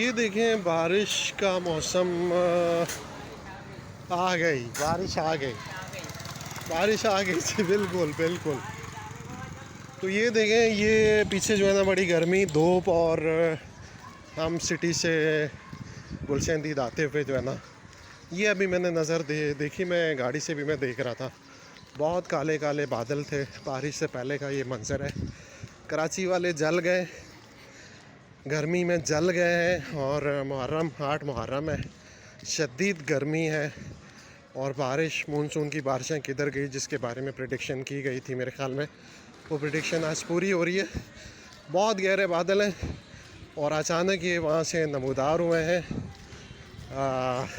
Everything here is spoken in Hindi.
ये देखें बारिश का मौसम आ गई, बारिश आ गई, बारिश आ गई जी, बिल्कुल बिल्कुल। तो ये देखें, ये पीछे जो है ना बड़ी गर्मी धूप, और हम सिटी से गुलशंदी आते हुए जो है ना, ये अभी मैंने नज़र देखी, मैं गाड़ी से भी मैं देख रहा था, बहुत काले काले बादल थे। बारिश से पहले का ये मंज़र है। कराची वाले जल गए, गर्मी में जल गए हैं। और मुहर्रम 8 मुहर्रम है, शदीद गर्मी है। और बारिश, मानसून की बारिशें किधर गई जिसके बारे में प्रेडिक्शन की गई थी, मेरे ख़्याल में वो प्रेडिक्शन आज पूरी हो रही है। बहुत गहरे बादल हैं और अचानक ये वहाँ से नमूदार हुए हैं।